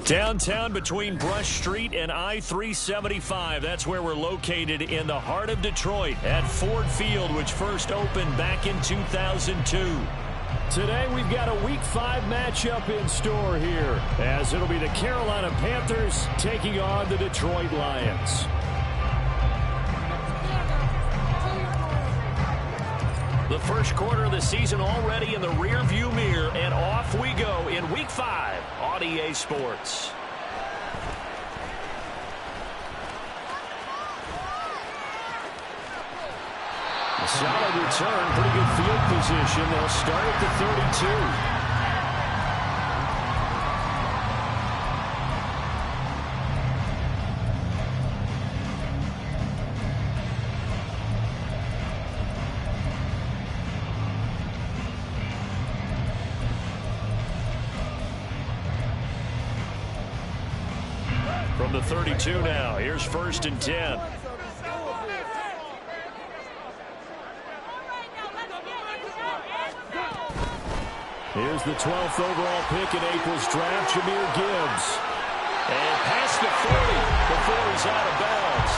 Downtown between Brush Street and I-375. That's where we're located in the heart of Detroit at Ford Field, which first opened back in 2002. Today we've got a Week 5 matchup in store here, as it'll be the Carolina Panthers taking on the Detroit Lions. The first quarter of the season already in the rearview mirror, and off we go in Week 5 on EA Sports. A solid return, pretty good field position. They'll start at the 32. From the 32 now, here's 1st and 10. Here's the 12th overall pick in April's draft, Jahmyr Gibbs. And past the 40 before he's out of bounds.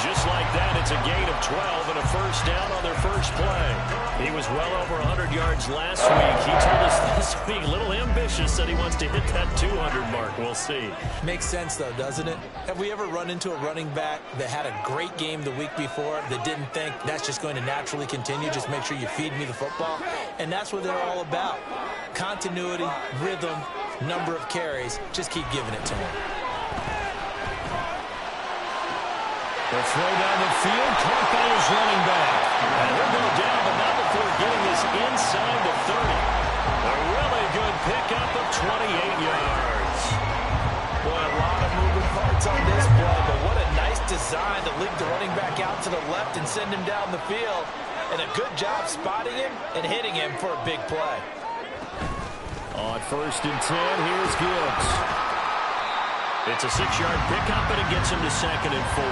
Just like that, it's a gain of 12 and a first down on their first play. He was well over 100 yards last week. He told us this week, a little ambitious, said he wants to hit that 200 mark. We'll see. Makes sense, though, doesn't it? Have we ever run into a running back that had a great game the week before that didn't think that's just going to naturally continue? Just make sure you feed me the football. And that's what they're all about. Continuity, rhythm, number of carries. Just keep giving it to him. They'll throw down the field. Caught by his running back. And he'll go down, but not before getting this inside the 30. A really good pickup of 28 yards. Boy, a lot of moving parts on this play, but what a nice design to lead the running back out to the left and send him down the field. And a good job spotting him and hitting him for a big play. On 1st and 10, here's Gibbs. It's a 6-yard pickup, and it gets him to 2nd and 4.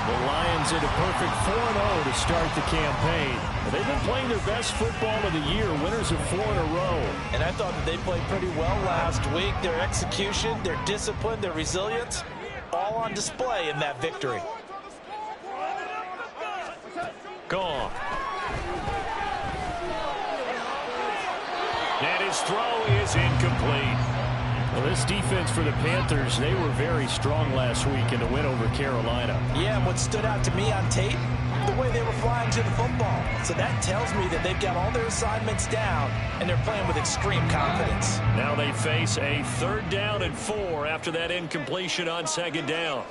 The Lions in a perfect 4-0 to start the campaign. They've been playing their best football of the year, winners of 4 in a row. And I thought that they played pretty well last week. Their execution, their discipline, their resilience, all on display in that victory. Gone. And his throw is incomplete. Well, this defense for the Panthers, they were very strong last week in the win over Carolina. Yeah, and what stood out to me on tape, the way they were flying to the football. So that tells me that they've got all their assignments down, and they're playing with extreme confidence. Now they face a 3rd down and 4 after that incompletion on 2nd down.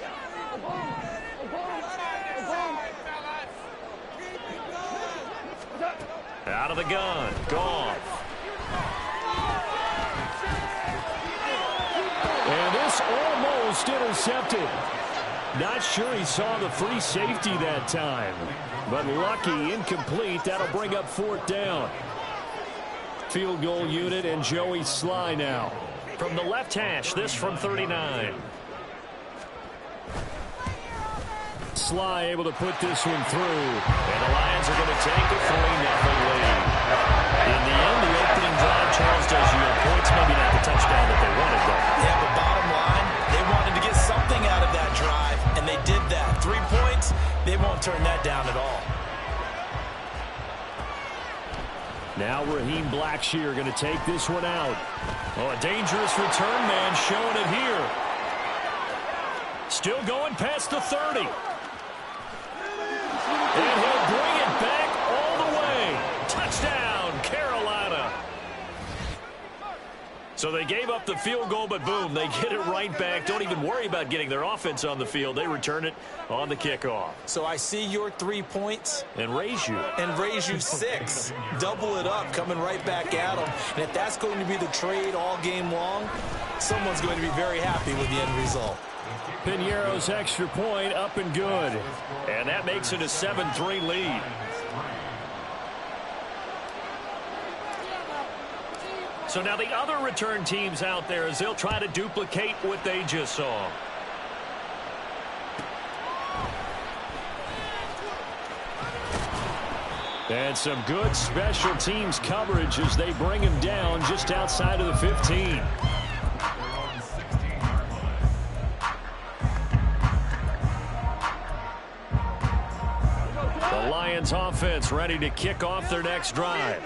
Out of the gun, gone. And this almost intercepted. Not sure he saw the free safety that time. But lucky, incomplete. That'll bring up 4th down. Field goal unit and Joey Sly now. From the left hash, this from 39. Sly able to put this one through. And the Lions are going to take a 3-0 lead. In the end, the opening drive, Charles does yield points. Maybe not the touchdown that they wanted, though. Yeah, but bottom line, they wanted to get something out of that drive, and they did that. 3 points, they won't turn that down at all. Now Raheem Blackshear going to take this one out. Oh, a dangerous return man showing it here. Still going past the 30. And he'll bring it back all the way. Touchdown, Carolina. So they gave up the field goal, but boom, they get it right back. Don't even worry about getting their offense on the field. They return it on the kickoff. So I see your 3 points. And raise you. And raise you 6. Double it up, coming right back at them. And if that's going to be the trade all game long, someone's going to be very happy with the end result. Piñeiro's extra point up and good. And that makes it a 7-3 lead. So now the other return teams out there as they'll try to duplicate what they just saw. And some good special teams coverage as they bring him down just outside of the 15. The Lions offense ready to kick off their next drive.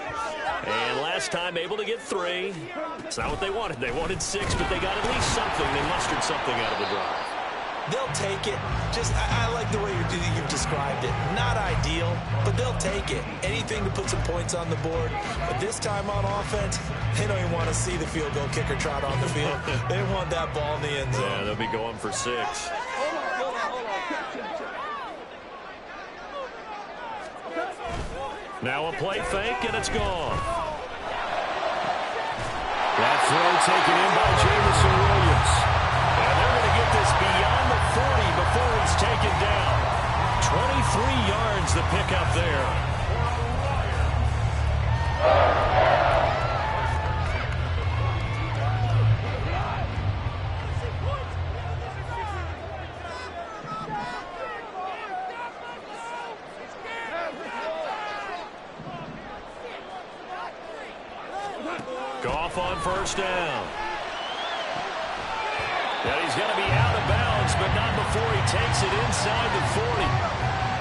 And last time able to get 3. It's not what they wanted. They wanted 6, but they got at least something. They mustered something out of the drive. They'll take it. I like the way you've described it. Not ideal, but they'll take it. Anything to put some points on the board. But this time on offense, they don't even want to see the field goal kicker trot on the field. They want that ball in the end zone. Yeah, they'll be going for 6. Now a play fake, and it's gone. That throw taken in by Jameson Williams. And they're going to get this beyond the 40 before he's taken down. 23 yards the pickup there. Goff on first down. And he's going to be out of bounds, but not before he takes it inside the 40.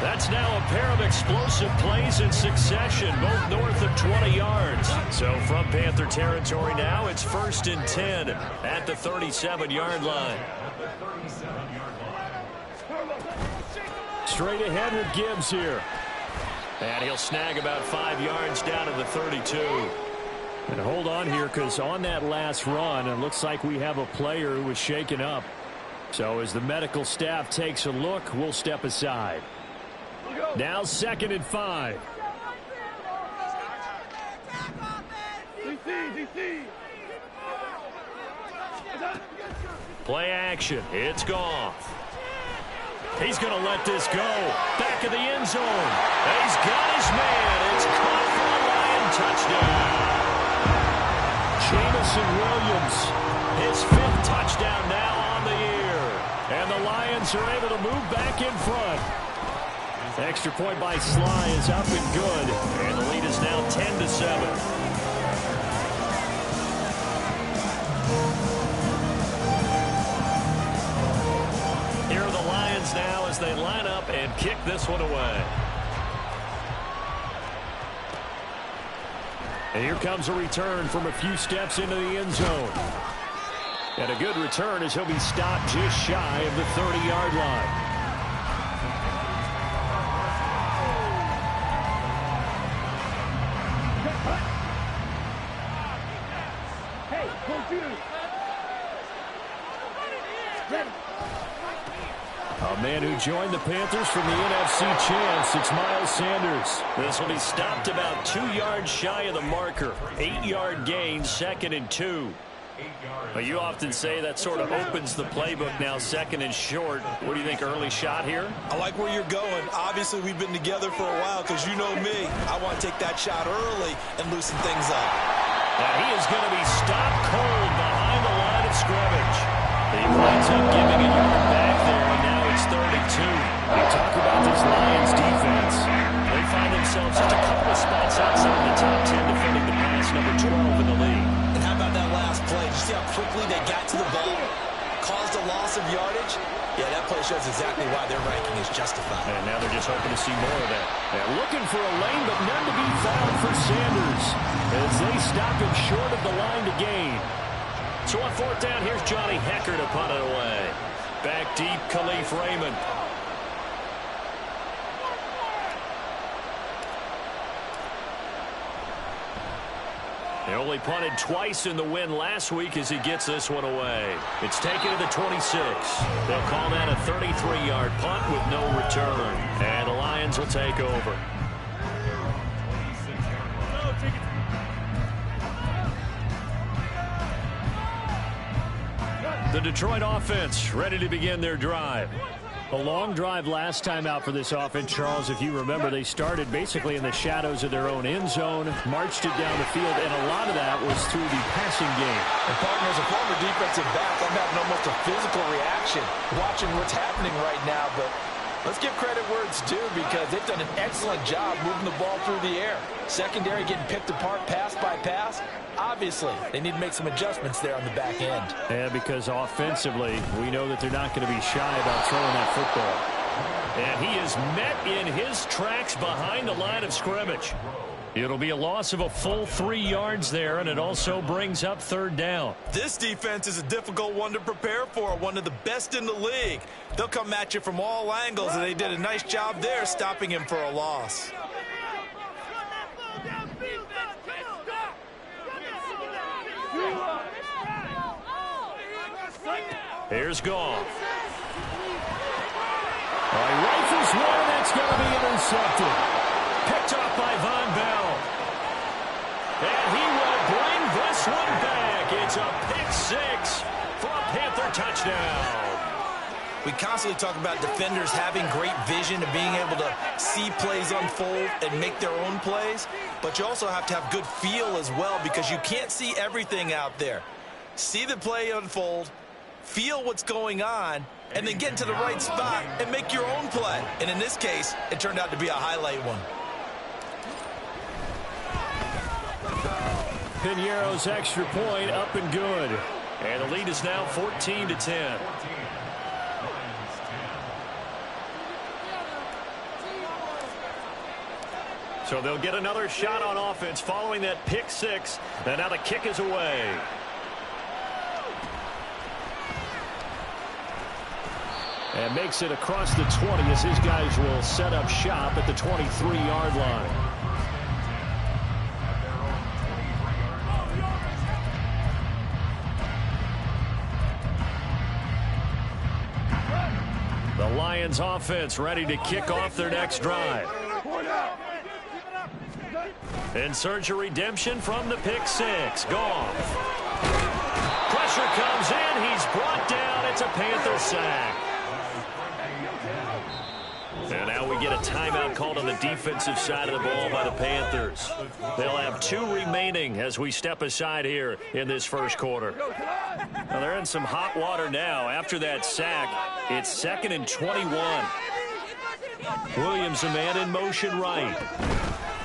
That's now a pair of explosive plays in succession, both north of 20 yards. So from Panther territory now, it's 1st and 10 at the 37-yard line. Straight ahead with Gibbs here. And he'll snag about 5 yards down to the 32. And hold on here, because on that last run, it looks like we have a player who was shaken up. So as the medical staff takes a look, we'll step aside. Now 2nd and 5. Play action. It's Goff. He's going to let this go. Back of the end zone. He's got his man. It's caught for a Lion touchdown. Jameson Williams, his 5th touchdown now on the year. And the Lions are able to move back in front. Extra point by Sly is up and good. And the lead is now 10-7. Here are the Lions now as they line up and kick this one away. And here comes a return from a few steps into the end zone. And a good return as he'll be stopped just shy of the 30-yard line. A man who joined the Panthers from the NFC champs, it's Miles Sanders. This will be stopped about 2 yards shy of the marker. 8-yard gain, 2nd and 2. But you often say that sort of opens the playbook now, 2nd and short. What do you think, early shot here? I like where you're going. Obviously, we've been together for a while because you know me. I want to take that shot early and loosen things up. Now he is going to be stopped cold behind the line of scrimmage. He winds up giving a yard back there, and now it's 32. We talk about this Lions defense. They find themselves just a couple of spots outside the top 10 defending the pass, number 12 in the league. And how about that last play? Did you see how quickly they got to the ball? Caused a loss of yardage? Yeah, that play shows exactly why their ranking is justified. And now they're just hoping to see more of that. They're looking for a lane, but none to be found for Sanders as they stop him short of the line to gain. So on 4th down, here's Johnny Hecker to punt it away. Back deep, Khalif Raymond. They only punted twice in the win last week as he gets this one away. It's taken to the 26. They'll call that a 33-yard punt with no return. And the Lions will take over. The Detroit offense ready to begin their drive. A long drive last time out for this offense, Charles. If you remember, they started basically in the shadows of their own end zone, marched it down the field, and a lot of that was through the passing game. And partner, as a former defensive back, I'm having almost a physical reaction watching what's happening right now. But let's give credit where it's due because they've done an excellent job moving the ball through the air. Secondary getting picked apart pass by pass. Obviously, they need to make some adjustments there on the back end. Yeah, because offensively, we know that they're not going to be shy about throwing that football. And he is met in his tracks behind the line of scrimmage. It'll be a loss of a full 3 yards there, and it also brings up 3rd down. This defense is a difficult one to prepare for, one of the best in the league. They'll come at you from all angles, and they did a nice job there stopping him for a loss. Here's Goff. He rifles one, that's going to be intercepted. Picked off by Von Bell. And he will bring this one back. It's a pick 6 for a Panther touchdown. We constantly talk about defenders having great vision and being able to see plays unfold and make their own plays. But you also have to have good feel as well, because you can't see everything out there. See the play unfold, feel what's going on, and then get into the right spot and make your own play. And in this case, it turned out to be a highlight one. Piñeiro's extra point up and good. And the lead is now 14-10. So they'll get another shot on offense following that pick 6. And now the kick is away. And makes it across the 20 as his guys will set up shop at the 23-yard line. The Lions offense ready to kick off their next drive. And search a redemption from the pick 6. Goff. Pressure comes in. He's brought down. It's a Panther sack. And now we get a timeout called on the defensive side of the ball by the Panthers. They'll have 2 remaining as we step aside here in this first quarter. Now they're in some hot water now. After that sack, it's 2nd and 21. Williams, a man in motion right.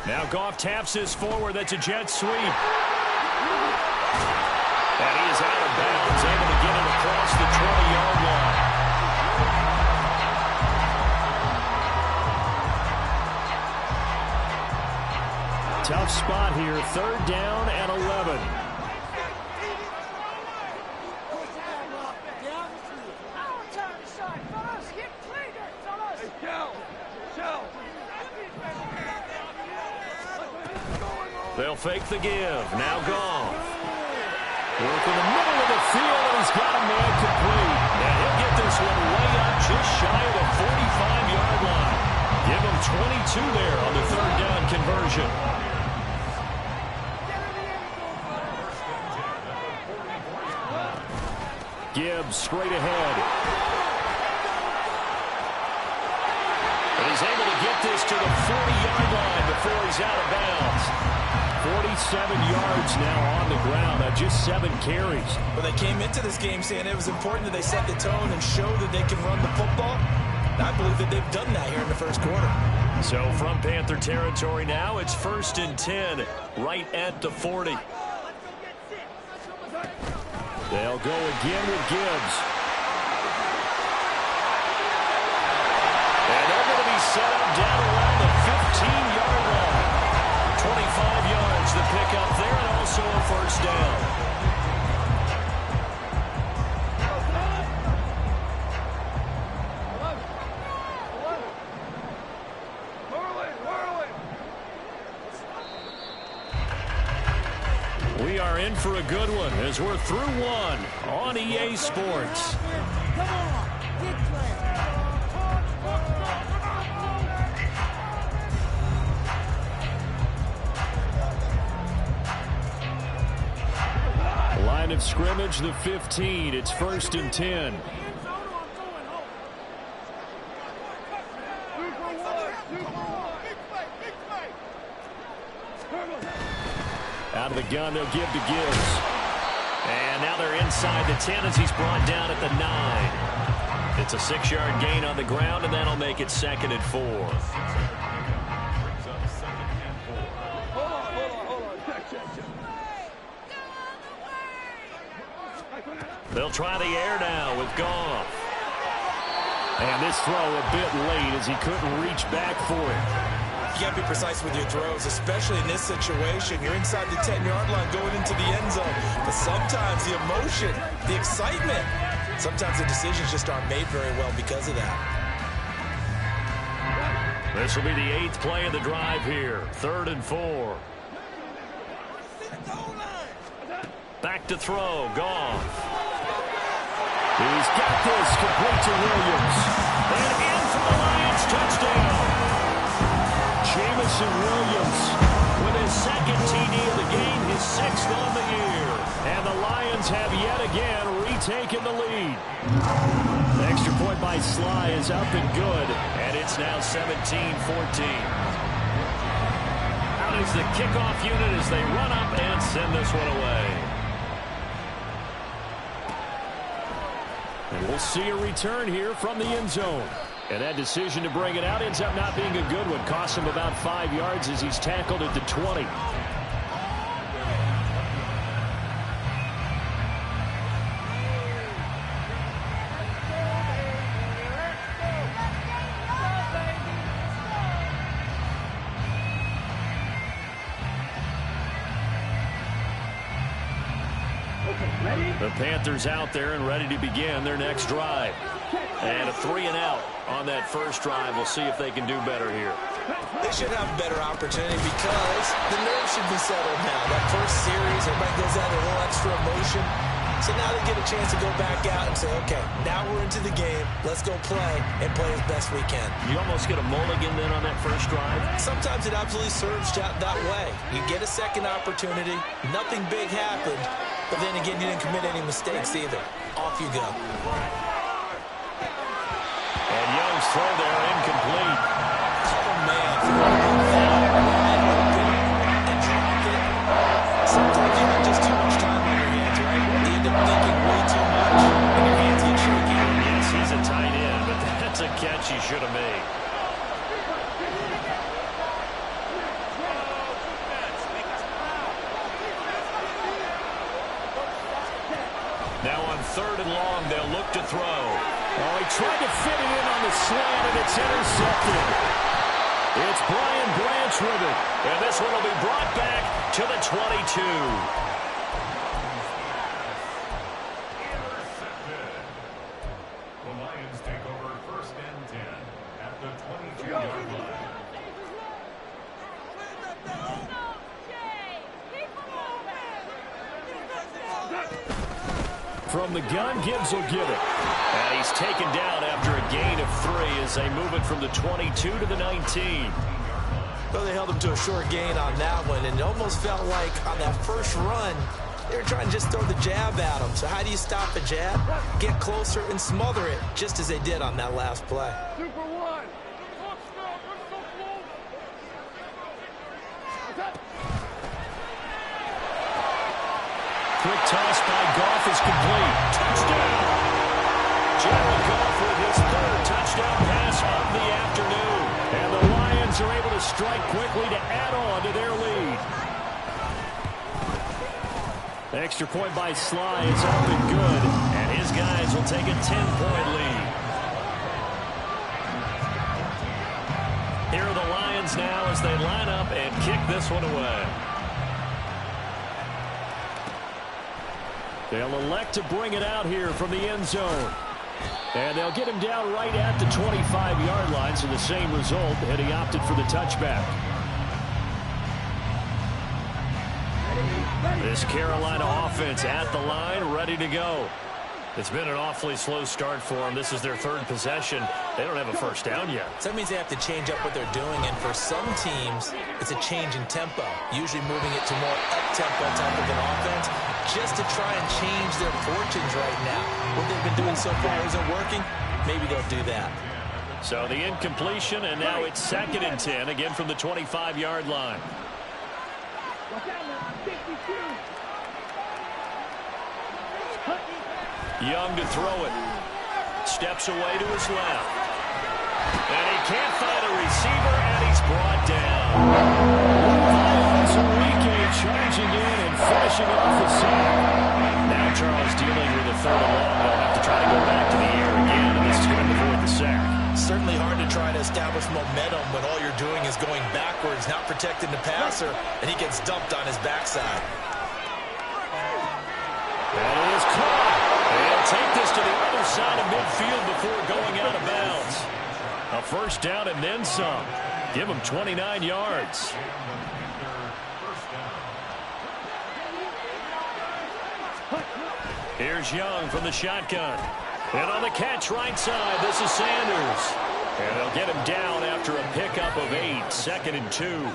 Now Goff taps this forward. That's a jet sweep. And he is out of bounds, able to get it across the 20-yard line. Tough spot here, 3rd down and 11. They'll fake the give. Now Goff. Work in the middle of the field, and he's got a man complete. And he'll get this one way up just shy of the 45-yard line. Give him 22 there on the 3rd down conversion. Gibbs straight ahead. And he's able to get this to the 40-yard line before he's out of bounds. 47 yards now on the ground on just 7 carries. Well, they came into this game saying it was important that they set the tone and show that they can run the football. And I believe that they've done that here in the first quarter. So from Panther territory now, it's 1st and 10 right at the 40. They'll go again with Gibbs. And they're going to be set up down around the 15-yard line. 25 yards the pickup there, and also a 1st down. We are in for a good one as we're through one on EA Sports. Line of scrimmage, the 15. It's 1st and 10. Out of the gun, they'll give to Gibbs. And now they're inside the 10 as he's brought down at the 9. It's a 6-yard gain on the ground, and that'll make it 2nd and 4. They'll try the air now with Goff. And this throw a bit late as he couldn't reach back for it. You can't be precise with your throws, especially in this situation. You're inside the 10-yard line going into the end zone. But sometimes the emotion, the excitement, sometimes the decisions just aren't made very well because of that. This will be the 8th play of the drive here. 3rd and 4. Back to throw. Goff. He's got this complete to Williams. And in for the Lions. Touchdown. Jamison Williams with his 2nd TD of the game, his 6th on the year. And the Lions have yet again retaken the lead. The extra point by Sly is up and good. And it's now 17-14. Out is the kickoff unit as they run up and send this one away. And we'll see a return here from the end zone. And that decision to bring it out ends up not being a good one. Costs him about 5 yards as he's tackled at the 20. The Panthers out there and ready to begin their next drive. And a 3-and-out on that first drive. We'll see if they can do better here. They should have a better opportunity because the nerves should be settled now. That first series, everybody goes out a little extra emotion. So now they get a chance to go back out and say, okay, now we're into the game. Let's go play and play as best we can. You almost get a mulligan then on that first drive? Sometimes it absolutely serves that way. You get a second opportunity. Nothing big happened. But then again, you didn't commit any mistakes either. Off you go. And Young's throw there incomplete. Oh, man. And dropped it. Sometimes you have just too much time on your hands, right? You end up thinking way too much, and your hands get shaky. Yes, he's a tight end, but that's a catch he should have made. Now on 3rd and long, they'll look to throw. Oh, he tried to fit it in on the slant, and it's intercepted. It's Brian Branch with it. And this one will be brought back to the 22. The Lions take over 1st and 10 at the 22-yard line. From the gun, Gibbs will get it. And he's taken down after a gain of 3 as they move it from the 22 to the 19. Well, they held him to a short gain on that one, and it almost felt like on that first run, they were trying to just throw the jab at him. So how do you stop a jab? Get closer and smother it, just as they did on that last play. Quick toss by Goff is complete. Touchdown! Jared Goff with his 3rd touchdown pass of the afternoon. And the Lions are able to strike quickly to add on to their lead. The extra point by Sly is up and good. And his guys will take a 10-point lead. Here are the Lions now as they line up and kick this one away. They'll elect to bring it out here from the end zone. And they'll get him down right at the 25-yard line, so the same result, and he opted for the touchback. This Carolina offense at the line, ready to go. It's been an awfully slow start for them. This is their 3rd possession. They don't have a first down yet. So that means they have to change up what they're doing, and for some teams, it's a change in tempo, usually moving it to more up-tempo type of an offense, just to try and change their fortunes right now. What they've been doing so far isn't working. Maybe they'll do that. So the incompletion, and now it's 2nd and 10, again from the 25-yard line. Young to throw it. Steps away to his left. And he can't find a receiver, and he's brought down. Enrique charging in and finishing off the sack. Now Charles dealing with a 3rd and long. They'll have to try to go back to the air again, and this is going to avoid the sack. backwards, not protecting the passer, and he gets dumped on his backside. That is caught. And take this to the other side of midfield before going out of bounds. A first down and then some. Give him 29 yards. Here's Young from the shotgun. And on the catch right side, this is Sanders. And they'll get him down after a pickup of 8, 2nd and 2.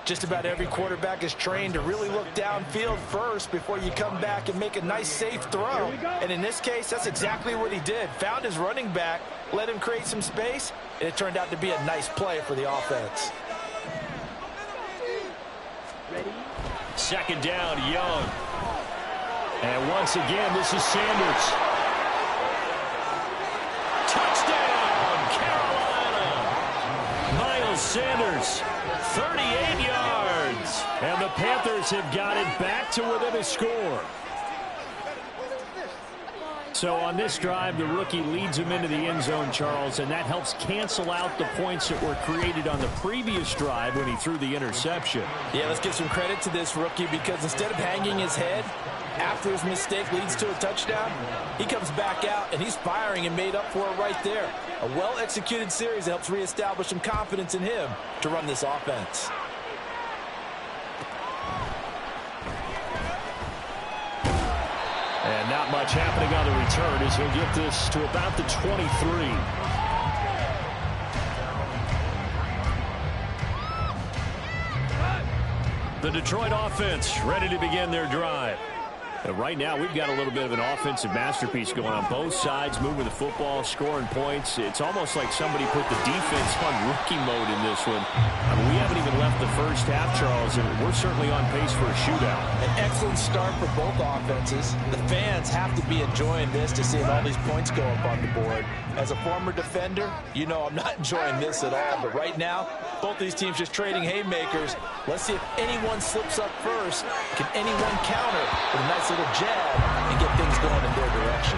Just about every quarterback is trained to really look downfield first before you come back and make a nice, safe throw. And in this case, that's exactly what he did. Found his running back, let him create some space, and it turned out to be a nice play for the offense. Second down, Young. And once again, this is Sanders. Touchdown, Carolina. Miles Sanders, 38 yards. And the Panthers have got it back to within a score. So on this drive, the rookie leads him into the end zone, Charles, and that helps cancel out the points that were created on the previous drive when he threw the interception. Yeah, let's give some credit to this rookie because instead of hanging his head after his mistake leads to a touchdown, he comes back out and he's firing and made up for it right there. A well-executed series that helps reestablish some confidence in him to run this offense. And not much happening on the return as he'll get this to about the 23. The Detroit offense ready to begin their drive. And right now, we've got a little bit of an offensive masterpiece going on both sides, moving the football, scoring points. It's almost like somebody put the defense on rookie mode in this one. I mean, we haven't even left the first half, Charles, and we're certainly on pace for a shootout. An excellent start for both offenses. The fans have to be enjoying this to see all these points go up on the board. As a former defender, you know I'm not enjoying this at all. But right now, both these teams just trading haymakers. Let's see if anyone slips up first. Can anyone counter with a nice little jab and get things going in their direction?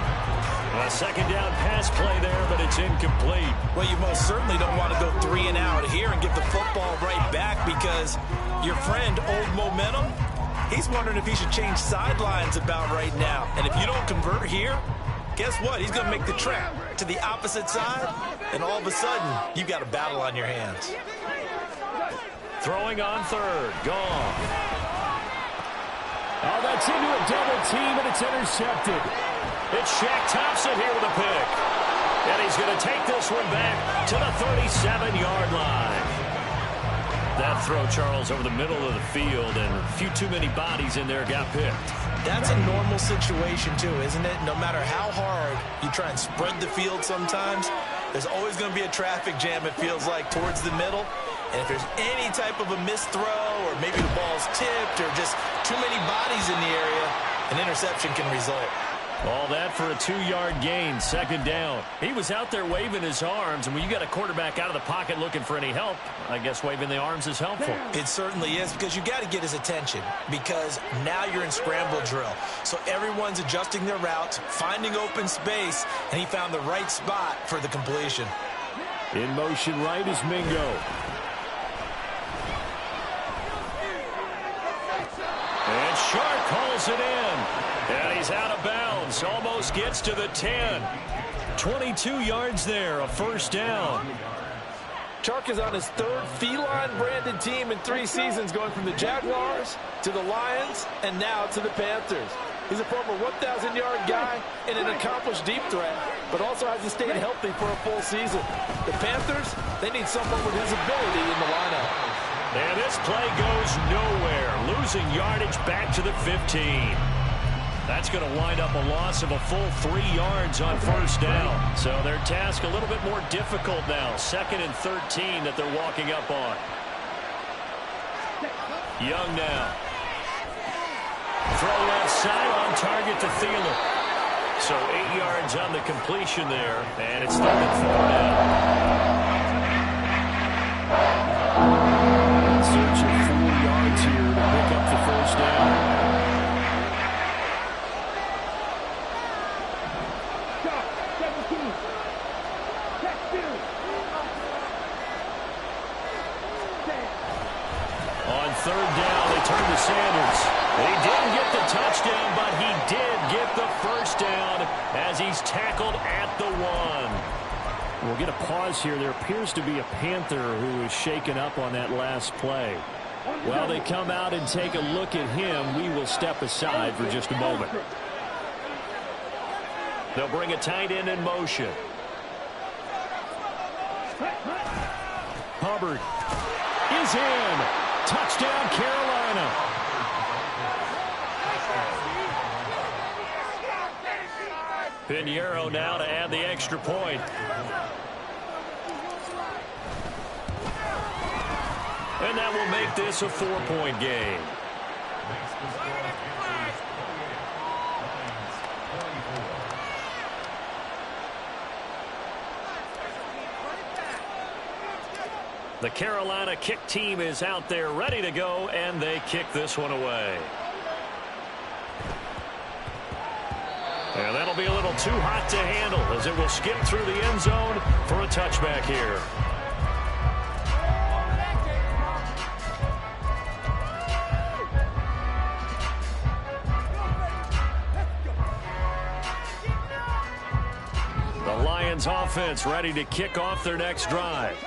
A second down pass play there, but it's incomplete. Well, you most certainly don't want to go 3 and out here and give the football right back because your friend, Old Momentum, he's wondering if he should change sidelines about right now. And if you don't convert here, guess what? He's going to make the trek to the opposite side, and all of a sudden, you've got a battle on your hands. Throwing on third, gone. Oh, that's into a double team, and it's intercepted. It's Shaq Thompson here with a pick. And he's going to take this one back to the 37-yard line. That throw, Charles, over the middle of the field, and a few too many bodies in there got picked. That's a normal situation, too, isn't it? No matter how hard you try and spread the field sometimes, there's always going to be a traffic jam, it feels like, towards the middle. And if there's any type of a missed throw or maybe the ball's tipped or just too many bodies in the area, an interception can result. All that for a 2-yard gain, second down. He was out there waving his arms, and when you got a quarterback out of the pocket looking for any help, I guess waving the arms is helpful. It certainly is because you got to get his attention because now you're in scramble drill. So everyone's adjusting their routes, finding open space, and he found the right spot for the completion. In motion right is Mingo. And Sharp calls it in. And he's out of bounds. Almost gets to the 10. 22 yards there, a first down. Chark is on his third feline-branded team in 3 seasons, going from the Jaguars to the Lions and now to the Panthers. He's a former 1,000-yard guy and an accomplished deep threat, but also hasn't stayed healthy for a full season. The Panthers, they need someone with his ability in the lineup. And this play goes nowhere, losing yardage back to the 15. That's going to wind up a loss of a full 3 yards on first down. So their task a little bit more difficult now. 2nd and 13 that they're walking up on. Young now. Throw left side on target to Thielen. So 8 yards on the completion there. And it's 3rd and 4 now. Search of 4 yards here to pick up the first down. third down, they turn to Sanders. He didn't get the touchdown, but he did get the first down as he's tackled at the 1. We'll get a pause here. There appears to be a Panther who is shaken up on that last play. While they come out and take a look at him, we will step aside for just a moment. They'll bring a tight end in motion. Hubbard is in. Touchdown, Carolina. Pinheiro now to add the extra point. And that will make this a 4-point game. The Carolina kick team is out there ready to go, and they kick this one away. And that'll be a little too hot to handle as it will skip through the end zone for a touchback here. The Lions offense ready to kick off their next drive.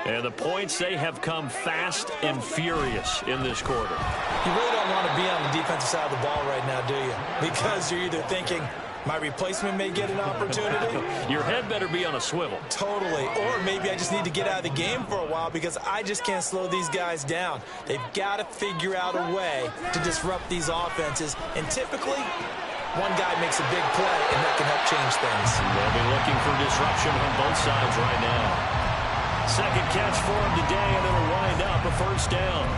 And the points, they have come fast and furious in this quarter. You really don't want to be on the defensive side of the ball right now, do you? Because you're either thinking, my replacement may get an opportunity. Your head better be on a swivel. Totally. Or maybe I just need to get out of the game for a while because I just can't slow these guys down. They've got to figure out a way to disrupt these offenses. And typically, one guy makes a big play, and that can help change things. They'll be looking for disruption on both sides right now. Second catch for him today, and it'll wind up a first down.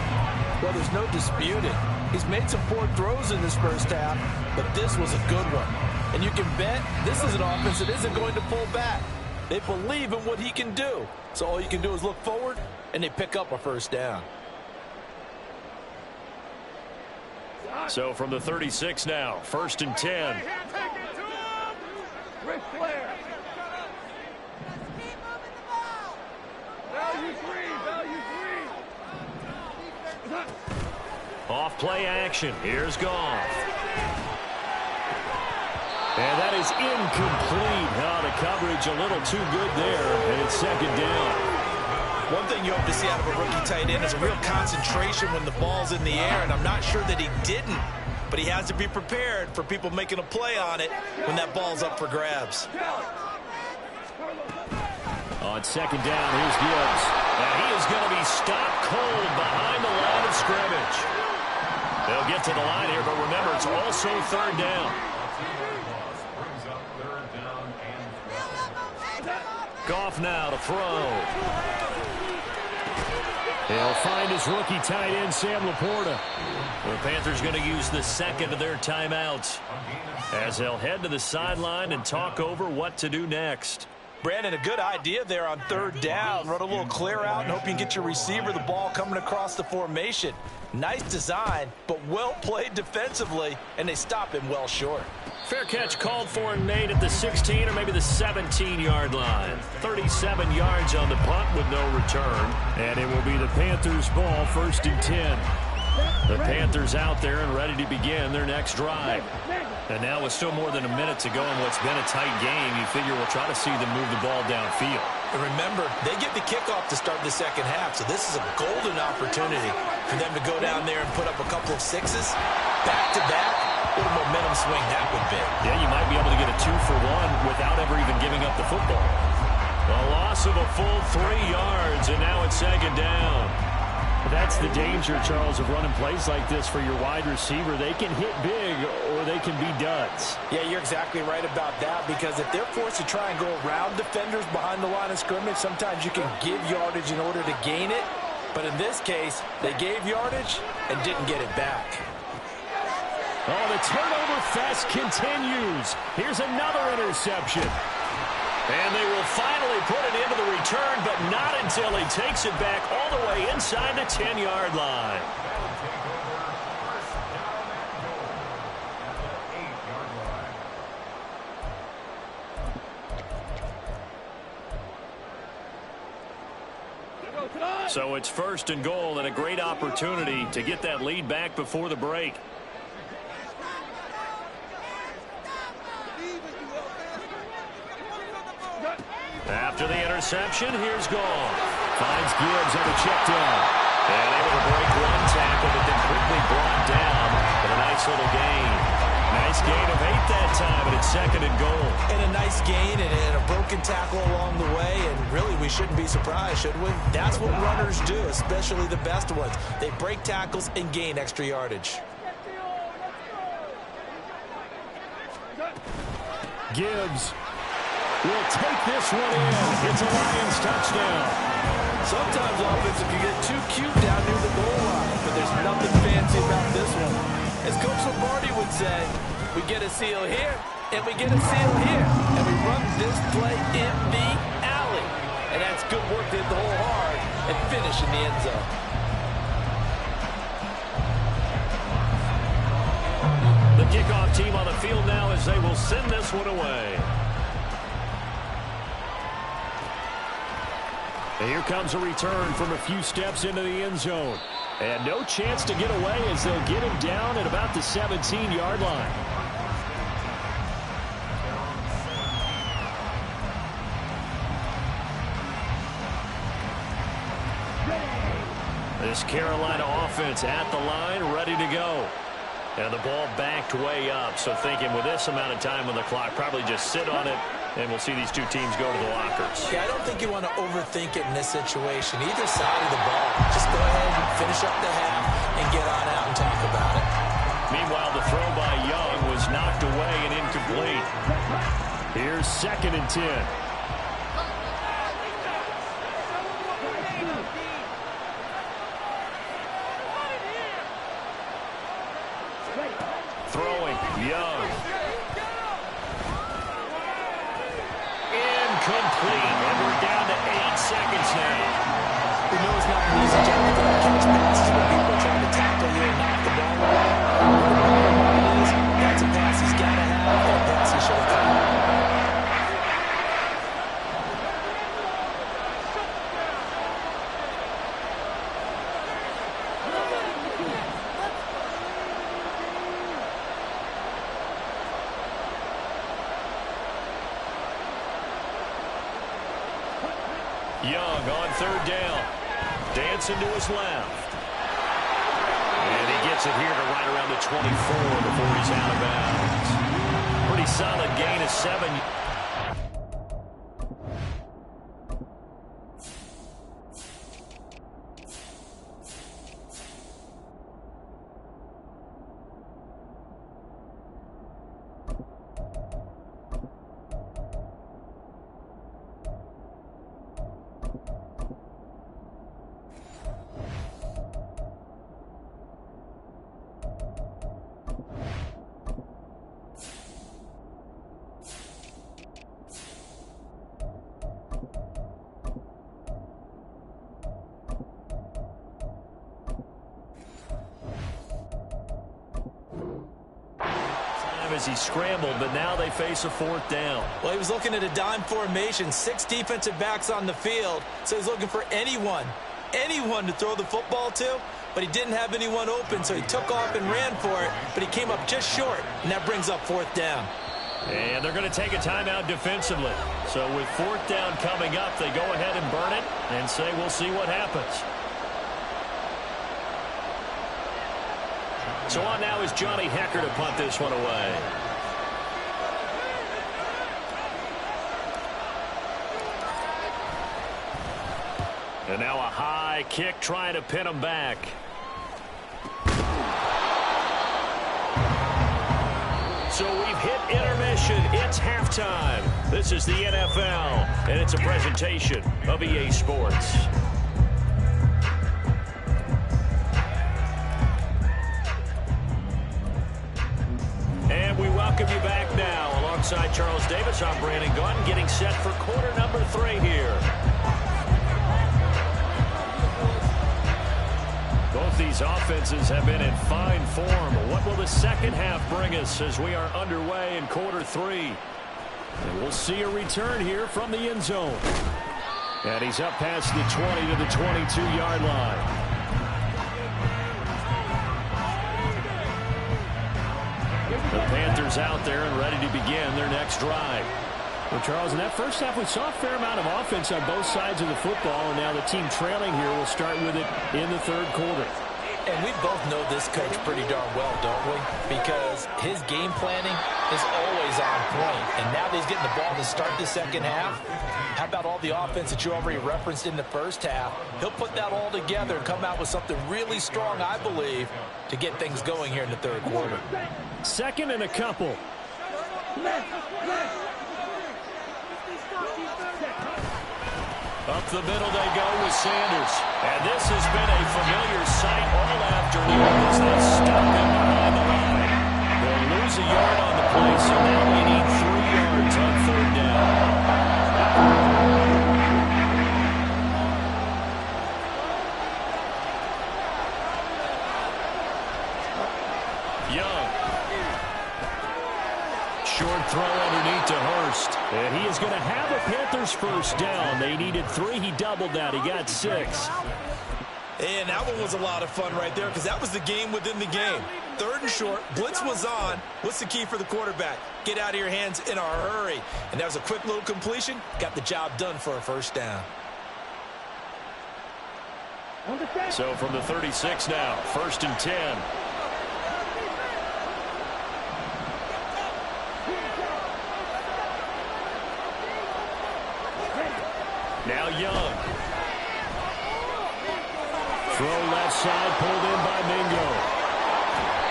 Well, there's no disputing. He's made some poor throws in this first half, but this was a good one. And you can bet this is an offense that isn't going to pull back. They believe in what he can do. So all you can do is look forward, and they pick up a first down. So from the 36 now, 1st and 10. Ric Flair. Off play action. Here's Goff. And that is incomplete. The coverage a little too good there, and it's second down. One thing you hope to see out of a rookie tight end is a real concentration when the ball's in the air, and I'm not sure that he didn't, but he has to be prepared for people making a play on it when that ball's up for grabs. On second down, here's Gibbs. And he is going to be stopped cold behind the line of scrimmage. They'll get to the line here, but remember, it's also third down. Goff now to throw. He'll find his rookie tight end, Sam Laporta. The Panthers going to use the second of their timeouts as they'll head to the sideline and talk over what to do next. Brandon, a good idea there on third down. Run a little clear out and hope you can get your receiver the ball coming across the formation. Nice design, but well played defensively, and they stop him well short. Fair catch called for and made at the 16 or maybe the 17-yard line. 37 yards on the punt with no return. And it will be the Panthers' ball, 1st and 10. The Panthers out there and ready to begin their next drive. And now with still more than a minute to go in what's been a tight game, you figure we'll try to see them move the ball downfield. And remember, they get the kickoff to start the second half, so this is a golden opportunity for them to go down there and put up a couple of sixes back-to-back. What a momentum swing that would be. Yeah, you might be able to get a 2-for-1 without ever even giving up the football. A loss of a full 3 yards, and now it's second down. That's the danger, Charles, of running plays like this for your wide receiver. They can hit big or they can be duds. Yeah, you're exactly right about that, because if they're forced to try and go around defenders behind the line of scrimmage, sometimes you can give yardage in order to gain it. But in this case, they gave yardage and didn't get it back. Oh, the turnover fest continues. Here's another interception. And they will finally put it into the return, but not until he takes it back all the way inside the 10-yard line. So it's 1st and goal and a great opportunity to get that lead back before the break. After the interception, here's Gall. Finds Gibbs on the check down. And able to break one tackle, but then quickly brought down with a nice little gain. Nice gain of 8 that time, and it's 2nd and goal. And a nice gain and a broken tackle along the way, and really we shouldn't be surprised, should we? That's what runners do, especially the best ones. They break tackles and gain extra yardage. Gibbs will take this one in. It's a Lions touchdown. Sometimes offensive can get too cute down near the goal line, but there's nothing fancy about this one. As Coach Lombardi would say, we get a seal here, and we get a seal here, and we run this play in the alley. And that's good work to hit the hole hard and finish in the end zone. The kickoff team on the field now as they will send this one away. And here comes a return from a few steps into the end zone. And no chance to get away as they'll get him down at about the 17-yard line. This Carolina offense at the line, ready to go. And the ball backed way up, so thinking with this amount of time on the clock, probably just sit on it, and we'll see these two teams go to the lockers. Yeah, I don't think you want to overthink it in this situation. Either side of the ball. Just go ahead and finish up the half and get on out and talk about it. Meanwhile, the throw by Young was knocked away and incomplete. Here's 2nd and 10. Throwing, Young. Incomplete, and we're down to 8 seconds now. We know it's not an easy job to catch passes when people are trying to tackle you and knock the ball away. What the bottom line is, that's a pass he's got to have, and a pass he should have caught. Young on 3rd down. Dancing to his left. And he gets it here to right around the 24 before he's out of bounds. Pretty solid gain of 7. As he scrambled, but now they face a 4th down. Well, he was looking at a dime formation, 6 defensive backs on the field, so he's looking for anyone to throw the football to, but he didn't have anyone open, so he took off and ran for it, but he came up just short, and that brings up 4th down. And they're going to take a timeout defensively. So with 4th down coming up, they go ahead and burn it and say we'll see what happens. So on now is Johnny Hecker to punt this one away. And now a high kick trying to pin him back. So we've hit intermission. It's halftime. This is the NFL, and it's a presentation of EA Sports. And we welcome you back now. Alongside Charles Davis, I'm Brandon Gunn, getting set for quarter number 3 here. Both these offenses have been in fine form. What will the second half bring us as we are underway in quarter 3? And we'll see a return here from the end zone. And he's up past the 20 to the 22-yard line. The Panthers out there and ready to begin their next drive. Well, Charles, in that first half, we saw a fair amount of offense on both sides of the football, and now the team trailing here will start with it in the third quarter. And we both know this coach pretty darn well, don't we? Because his game planning is always on point. And now that he's getting the ball to start the second half, how about all the offense that you already referenced in the first half? He'll put that all together and come out with something really strong, I believe, to get things going here in the third quarter. Second and a couple. Up the middle they go with Sanders. And this has been a familiar sight all afternoon as they stop him behind the line. They'll lose a yard on the play, so now we need 3 yards on third down. Young. Short throw underneath to Hurst. And he is going to have a Panthers first down. They needed 3. He doubled that. He got 6. And that one was a lot of fun right there because that was the game within the game. Third and short. Blitz was on. What's the key for the quarterback? Get out of your hands in a hurry. And that was a quick little completion. Got the job done for a first down. So from the 36 now, 1st and 10. Now Young. Throw left side, pulled in by Mingo.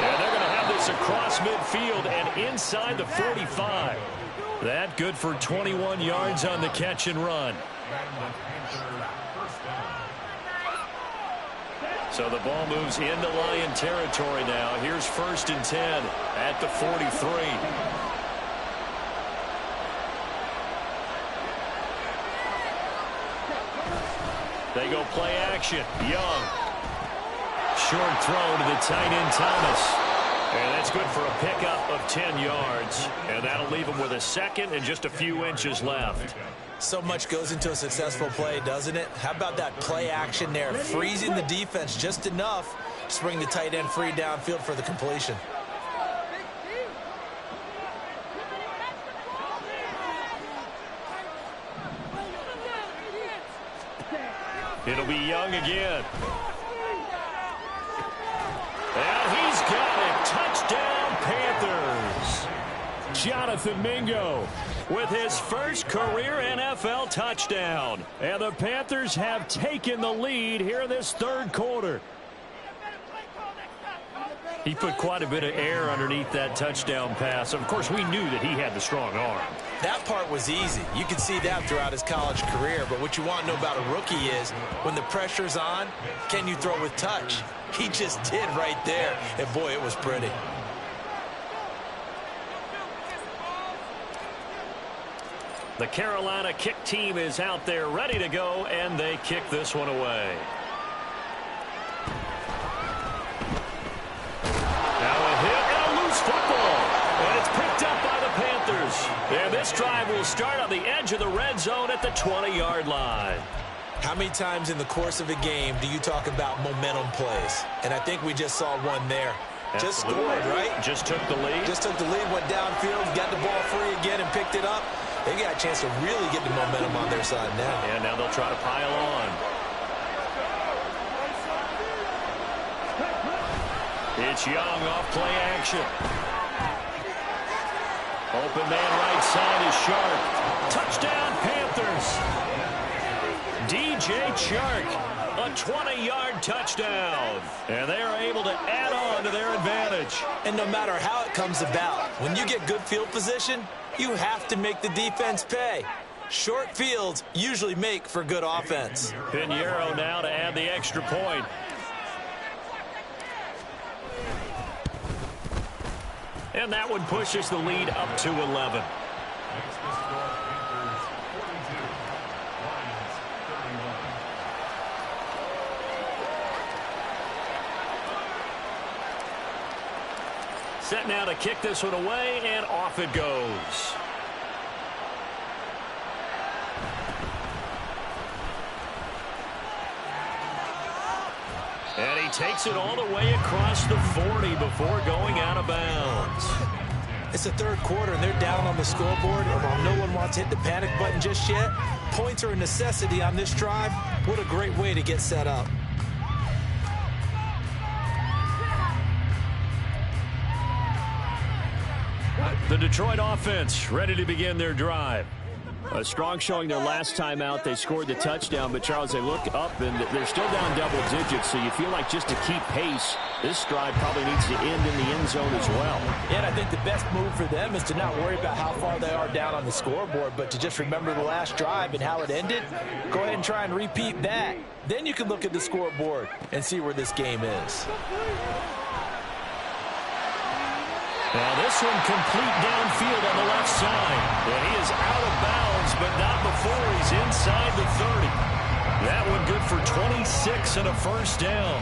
And they're going to have this across midfield and inside the 45. That good for 21 yards on the catch and run. So the ball moves into Lion territory now. Here's 1st and 10 at the 43. They go play action. Young. Short throw to the tight end Thomas. And that's good for a pickup of 10 yards. And that'll leave him with a second and just a few inches left. So much goes into a successful play, doesn't it? How about that play action there? Freezing the defense just enough to bring the tight end free downfield for the completion. It'll be Young again. And he's got it. Touchdown, Panthers. Jonathan Mingo with his first career NFL touchdown. And the Panthers have taken the lead here in this third quarter. He put quite a bit of air underneath that touchdown pass. Of course, we knew that he had the strong arm. That part was easy. You could see that throughout his college career. But what you want to know about a rookie is when the pressure's on, can you throw with touch? He just did right there. And, boy, it was pretty. The Carolina kick team is out there ready to go, and they kick this one away. Football, and it's picked up by the Panthers. And this drive will start on the edge of the red zone at the 20-yard line. How many times in the course of a game do you talk about momentum plays? And I think we just saw one there. Absolutely. Just scored, right? Just took the lead. Just took the lead, went downfield, got the ball free again and picked it up. They got a chance to really get the momentum on their side now. And now they'll try to pile on. It's Young off play action. Open man right side is Shark. Touchdown Panthers. DJ Chark, a 20-yard touchdown. And they are able to add on to their advantage. And no matter how it comes about, when you get good field position, you have to make the defense pay. Short fields usually make for good offense. Pinheiro now to add the extra point. And that one pushes the lead up to 11. Set now to kick this one away, and off it goes. And he takes it all the way across the 40 before going out of bounds. It's the third quarter, and they're down on the scoreboard. And while no one wants to hit the panic button just yet, points are a necessity on this drive. What a great way to get set up. The Detroit offense ready to begin their drive. A strong showing their last time out. They scored the touchdown, but, Charles, they look up, and they're still down double digits, so you feel like just to keep pace, this drive probably needs to end in the end zone as well. Yeah, and I think the best move for them is to not worry about how far they are down on the scoreboard, but to just remember the last drive and how it ended. Go ahead and try and repeat that. Then you can look at the scoreboard and see where this game is. Now this one complete downfield on the left side. And he is out of bounds, but not before he's inside the 30. That one good for 26 and a first down.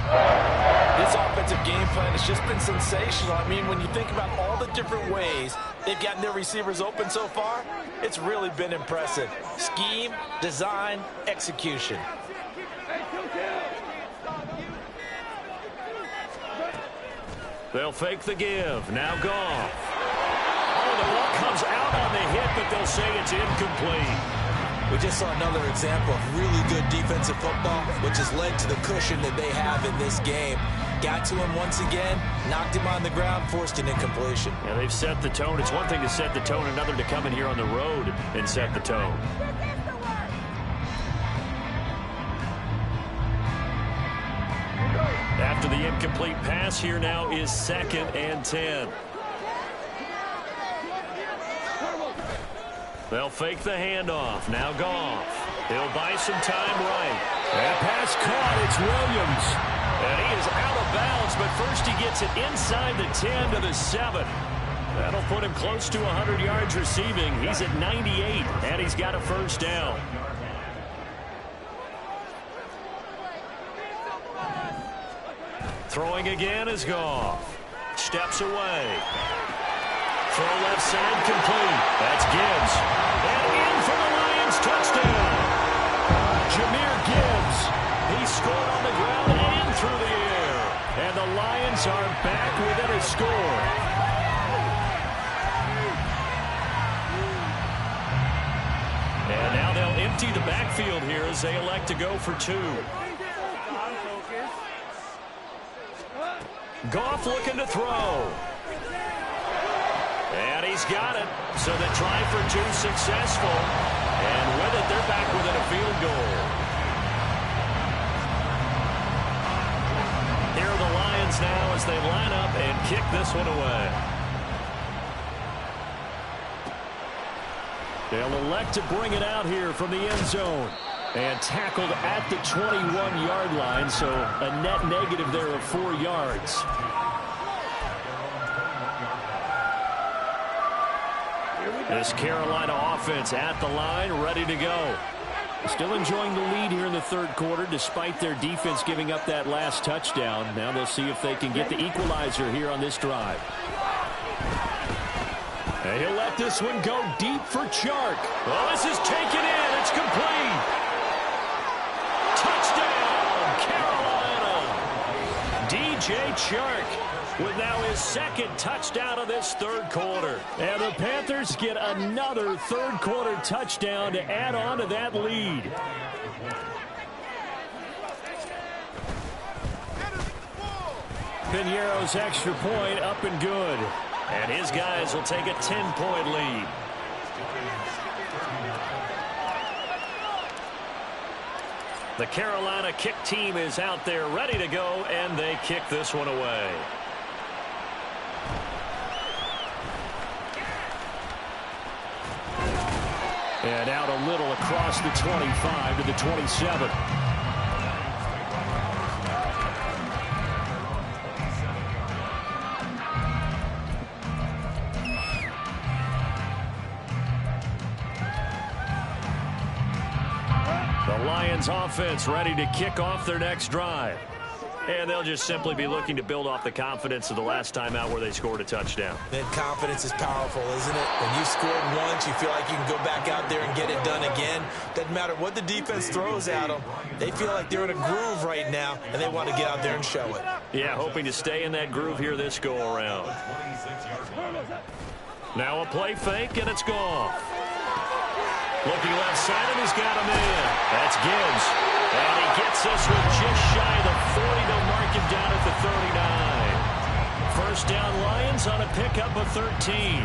This offensive game plan has just been sensational. I mean, when you think about all the different ways they've gotten their receivers open so far, it's really been impressive. Scheme, design, execution. They'll fake the give. Now Goff. Oh, the ball comes out on the hit, but they'll say it's incomplete. We just saw another example of really good defensive football, which has led to the cushion that they have in this game. Got to him once again, knocked him on the ground, forced an incompletion. Yeah, they've set the tone. It's one thing to set the tone, another to come in here on the road and set the tone. After the incomplete pass, here now is 2nd and 10. They'll fake the handoff. Now Goff. He'll buy some time right. That pass caught. It's Williams. And he is out of bounds, but first he gets it inside the 10 to the 7. That'll put him close to 100 yards receiving. He's at 98, and he's got a first down. Throwing again is Goff. Steps away. Throw left side complete. That's Gibbs. And in for the Lions touchdown. Jahmyr Gibbs. He scored on the ground and through the air. And the Lions are back within a score. And now they'll empty the backfield here as they elect to go for 2. Goff looking to throw. And he's got it. So the try for 2 successful. And with it, they're back within a field goal. Here are the Lions now as they line up and kick this one away. They'll elect to bring it out here from the end zone. And tackled at the 21-yard line, so a net negative there of 4 yards. This Carolina offense at the line, ready to go. Still enjoying the lead here in the third quarter, despite their defense giving up that last touchdown. Now they'll see if they can get the equalizer here on this drive. And he'll let this one go deep for Chark. Well, this is taken in. It's complete. Touchdown, Carolina. DJ Chark with now his 2nd touchdown of this third quarter. And the Panthers get another third quarter touchdown to add on to that lead. Pinheiro's extra point up and good. And his guys will take a 10-point lead. The Carolina kick team is out there ready to go, and they kick this one away. And out a little across the 25 to the 27. The Lions offense ready to kick off their next drive. And they'll just simply be looking to build off the confidence of the last time out where they scored a touchdown. And confidence is powerful, isn't it? When you scored once, you feel like you can go back out there and get it done again. Doesn't matter what the defense throws at them. They feel like they're in a groove right now, and they want to get out there and show it. Yeah, hoping to stay in that groove here this go-around. Now a play fake, and it's gone. Looking left side, and he's got him in. That's Gibbs. And he gets this one just shy of the 40. They'll mark him down at the 39. First down, Lions on a pickup of 13.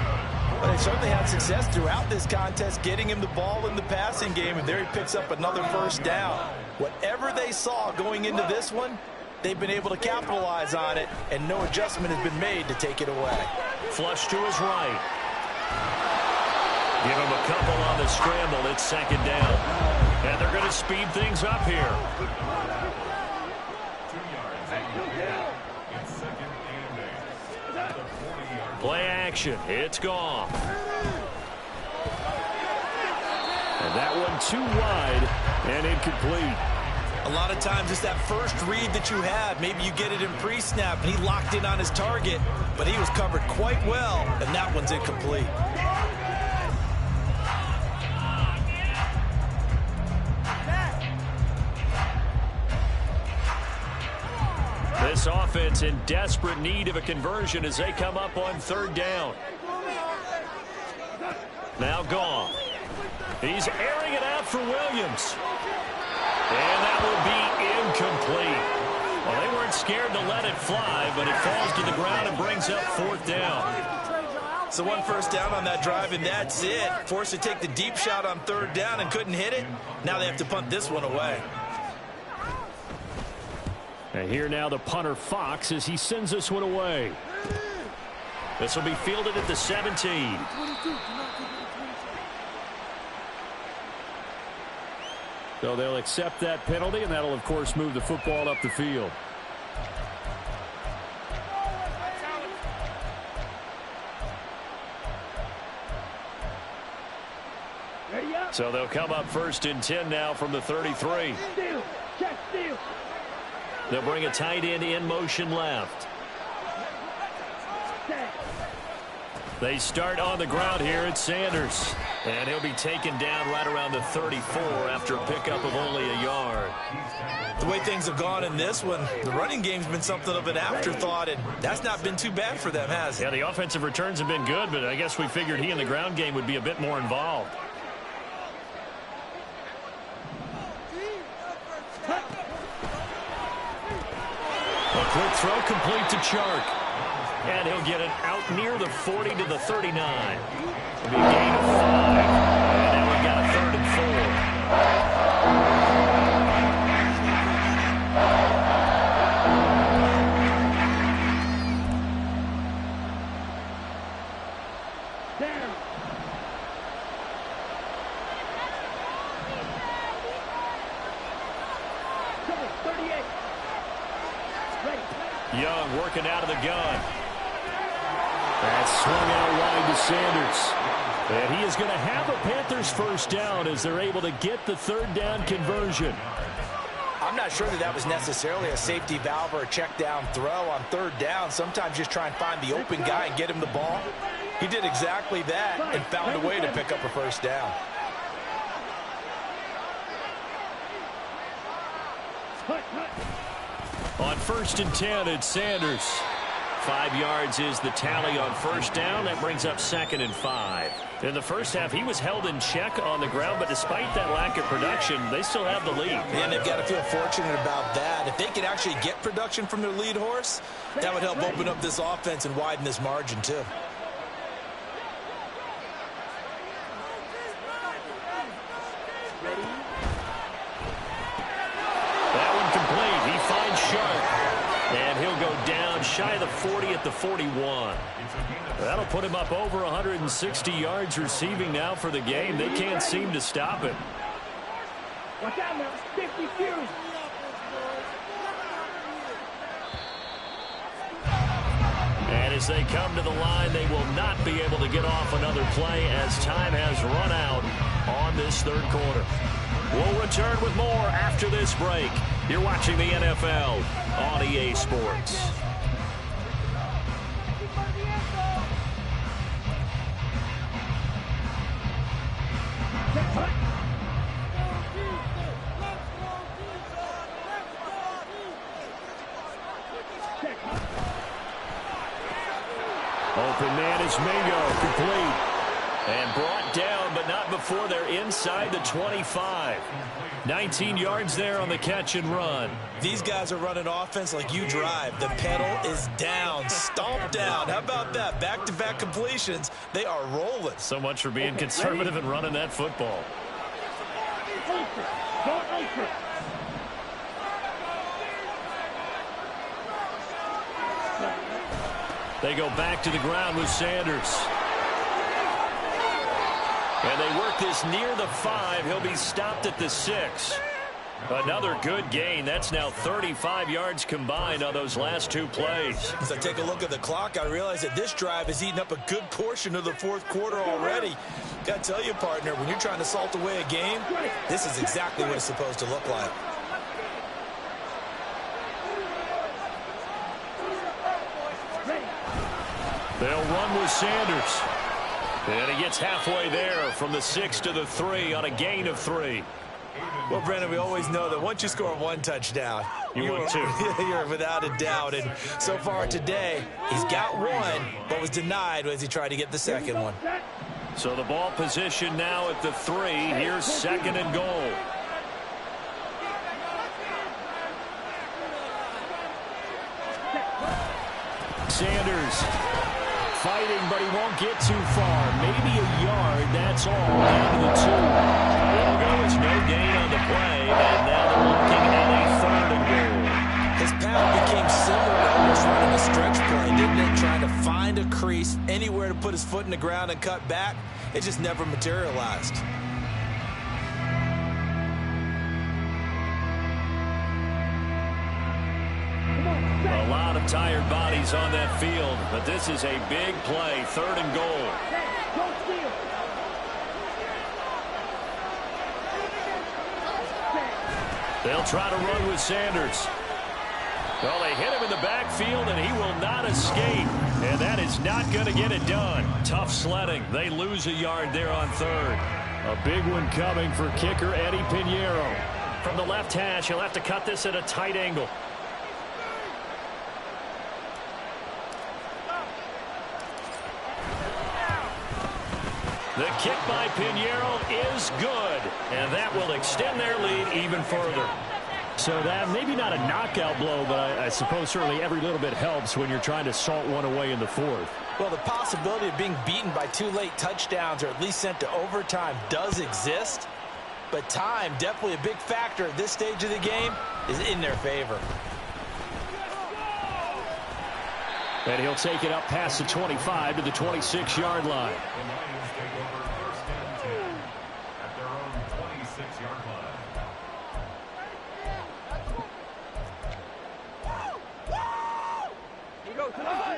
Well, they certainly had success throughout this contest, getting him the ball in the passing game, and there he picks up another first down. Whatever they saw going into this one, they've been able to capitalize on it, and no adjustment has been made to take it away. Flush to his right. Give him a couple on the scramble. It's second down. And they're going to speed things up here. 2 yards. It's second and 8. At the 40-yard Play action. It's gone. And that one too wide and incomplete. A lot of times it's that first read that you have. Maybe you get it in pre-snap, and he locked in on his target, but he was covered quite well, and that one's incomplete. This offense in desperate need of a conversion as they come up on third down. Now gone. He's airing it out for Williams. And that will be incomplete. Well, they weren't scared to let it fly, but it falls to the ground and brings up fourth down. So one first down on that drive, and that's it. Forced to take the deep shot on third down and couldn't hit it. Now they have to punt this one away. And here now the punter Fox as he sends this one away. This will be fielded at the 17. So they'll accept that penalty, and that'll, of course, move the football up the field. So they'll come up first and 10 now from the 33. They'll bring a tight end in motion left. They start on the ground here at Sanders. And he'll be taken down right around the 34 after a pickup of only a yard. The way things have gone in this one, the running game's been something of an afterthought, and that's not been too bad for them, has it? Yeah, the offensive returns have been good, but I guess we figured he in the ground game would be a bit more involved. A quick throw complete to Chark. And he'll get it out near the 40 to the 39. It'll be a gain of 5. And now we've got a 3rd and 4. Young working out of the gun. That's swung out wide to Sanders. And he is going to have a Panthers first down as they're able to get the third down conversion. I'm not sure that was necessarily a safety valve or a check down throw on third down. Sometimes just try and find the open guy and get him the ball. He did exactly that and found a way to pick up a first down. On 1st and 10, it's Sanders. 5 yards is the tally on first down. That brings up 2nd and 5. In the first half, he was held in check on the ground, but despite that lack of production, they still have the lead. And they've got to feel fortunate about that. If they could actually get production from their lead horse, that would help open up this offense and widen this margin, too. That one complete. He finds Sharp. And he'll go down shy of the 40 at the 41. That'll put him up over 160 yards receiving now for the game. They can't seem to stop him. Watch out now, 52. And as they come to the line, they will not be able to get off another play as time has run out. on this third quarter. We'll return with more after this break. You're watching the NFL on EA Sports. Open man is Mingo, complete. And brought down, but not before they're inside the 25. 19 yards there on the catch and run. These guys are running offense like you drive. The pedal is down, stomped down. How about that? Back-to-back completions. They are rolling. So much for being conservative and running that football. They go back to the ground with Sanders. And they work this near the 5. He'll be stopped at the 6. Another good gain. That's now 35 yards combined on those last 2 plays. As I take a look at the clock, I realize that this drive has eaten up a good portion of the fourth quarter already. Got to tell you, partner, when you're trying to salt away a game, this is exactly what it's supposed to look like. They'll run with Sanders. And he gets halfway there from the 6 to the 3 on a gain of 3. Well, Brandon, we always know that once you score 1 touchdown, you're 2. You're without a doubt. And so far today, he's got 1, but was denied as he tried to get the second one. So the ball position now at the 3. Here's 2nd and goal. Sanders fighting, but he won't get too far. Maybe a yard, that's all, down to the 2. Well, there was no gain on the play, and now they're looking at a 3rd and goal. His path became similar to almost running a stretch play, didn't it? Trying to find a crease, anywhere to put his foot in the ground and cut back. It just never materialized. A lot of tired bodies on that field, but this is a big play, 3rd and goal. They'll try to run with Sanders. Well, they hit him in the backfield, and he will not escape. And that is not going to get it done. Tough sledding. They lose a yard there on 3rd. A big one coming for kicker Eddie Pinheiro. From the left hash, he'll have to cut this at a tight angle. The kick by Pinheiro is good, and that will extend their lead even further. So that maybe not a knockout blow, but I suppose certainly every little bit helps when you're trying to salt one away in the 4th. Well, the possibility of being beaten by 2 late touchdowns or at least sent to overtime does exist, but time, definitely a big factor at this stage of the game, is in their favor. And he'll take it up past the 25 to the 26-yard line.